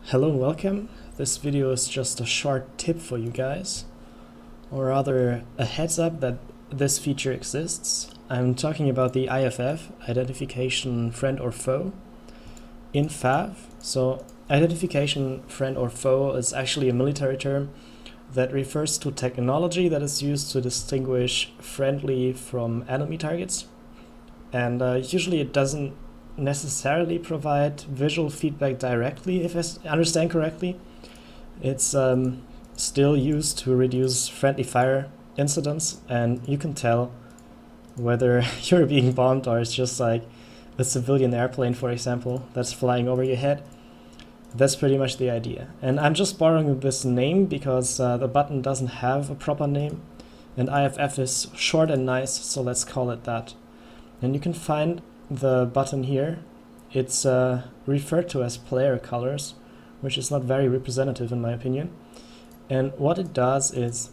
Hello and welcome. This video is just a short tip for you guys, or rather a heads up that this feature exists. I'm talking about the IFF, Identification Friend or Foe, in FAF. So identification friend or foe is actually a military term that refers to technology that is used to distinguish friendly from enemy targets. And usually it doesn't necessarily provide visual feedback directly, if I understand correctly. It's still used to reduce friendly fire incidents, and you can tell whether you're being bombed or it's just like a civilian airplane, for example, that's flying over your head. That's pretty much the idea. And I'm just borrowing this name because the button doesn't have a proper name, and IFF is short and nice, so let's call it that. And you can find the button here. It's referred to as player colors, which is not very representative in my opinion. And what it does is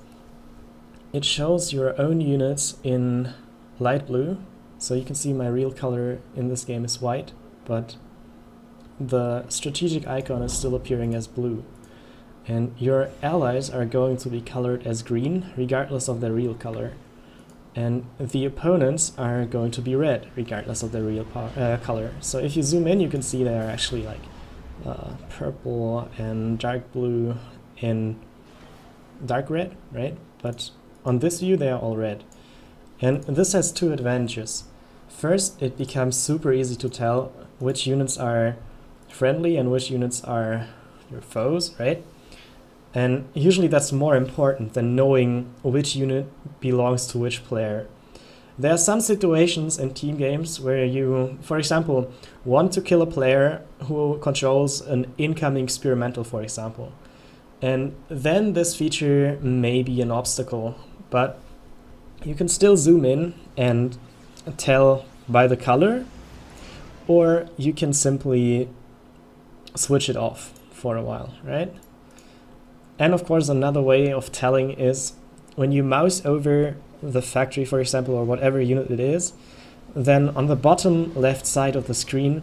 it shows your own units in light blue. So you can see my real color in this game is white, but the strategic icon is still appearing as blue. And your allies are going to be colored as green, regardless of their real color. And the opponents are going to be red, regardless of their real color. So if you zoom in, you can see they are actually like purple and dark blue and dark red, right? But on this view, they are all red. And this has two advantages. First, it becomes super easy to tell which units are friendly and which units are your foes, right? And usually that's more important than knowing which unit belongs to which player. There are some situations in team games where you, for example, want to kill a player who controls an incoming experimental, for example. And then this feature may be an obstacle, but you can still zoom in and tell by the color, or you can simply switch it off for a while, right? And of course, another way of telling is when you mouse over the factory, for example, or whatever unit it is, then on the bottom left side of the screen,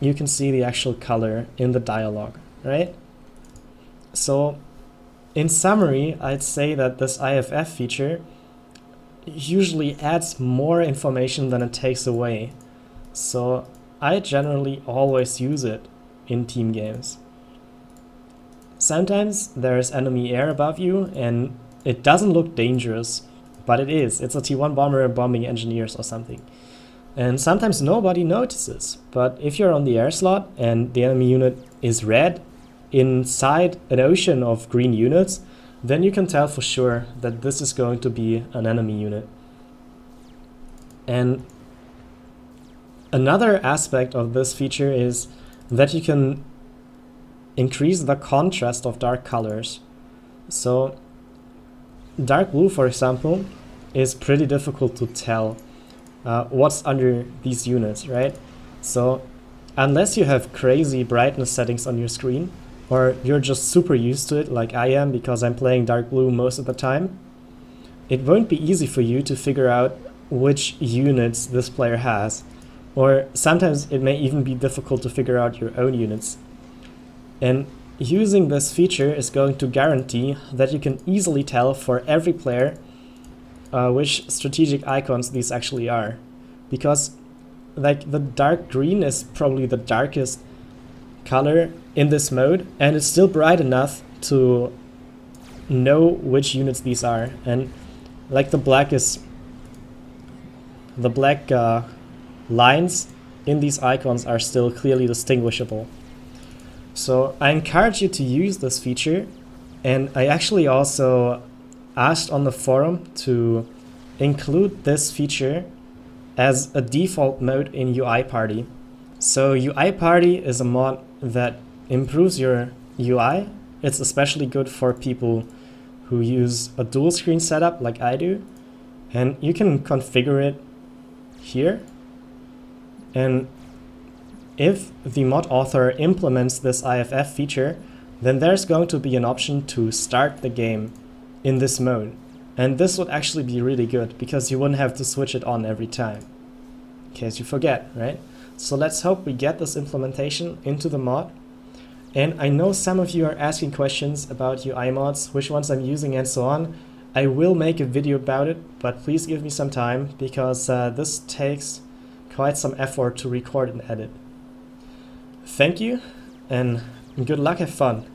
you can see the actual color in the dialog, right? So in summary, I'd say that this IFF feature usually adds more information than it takes away. So I generally always use it in team games. Sometimes there's enemy air above you and it doesn't look dangerous, but it is. It's a T1 bomber bombing engineers or something. And sometimes nobody notices, but if you're on the air slot and the enemy unit is red inside an ocean of green units, then you can tell for sure that this is going to be an enemy unit. And another aspect of this feature is that you can increase the contrast of dark colors. So dark blue, for example, is pretty difficult to tell what's under these units, right? So unless you have crazy brightness settings on your screen, or you're just super used to it like I am because I'm playing dark blue most of the time, it won't be easy for you to figure out which units this player has. Or sometimes it may even be difficult to figure out your own units. And using this feature is going to guarantee that you can easily tell for every player which strategic icons these actually are. Because like the dark green is probably the darkest color in this mode, and it's still bright enough to know which units these are. And like the black lines in these icons are still clearly distinguishable. So I encourage you to use this feature, and I actually also asked on the forum to include this feature as a default mode in UI Party. So UI Party is a mod that improves your UI. It's especially good for people who use a dual screen setup like I do, and you can configure it here. And if the mod author implements this IFF feature, then there's going to be an option to start the game in this mode. And this would actually be really good because you wouldn't have to switch it on every time, in case you forget, right? So let's hope we get this implementation into the mod. And I know some of you are asking questions about UI mods, which ones I'm using and so on. I will make a video about it, but please give me some time because this takes quite some effort to record and edit. Thank you, and good luck, have fun.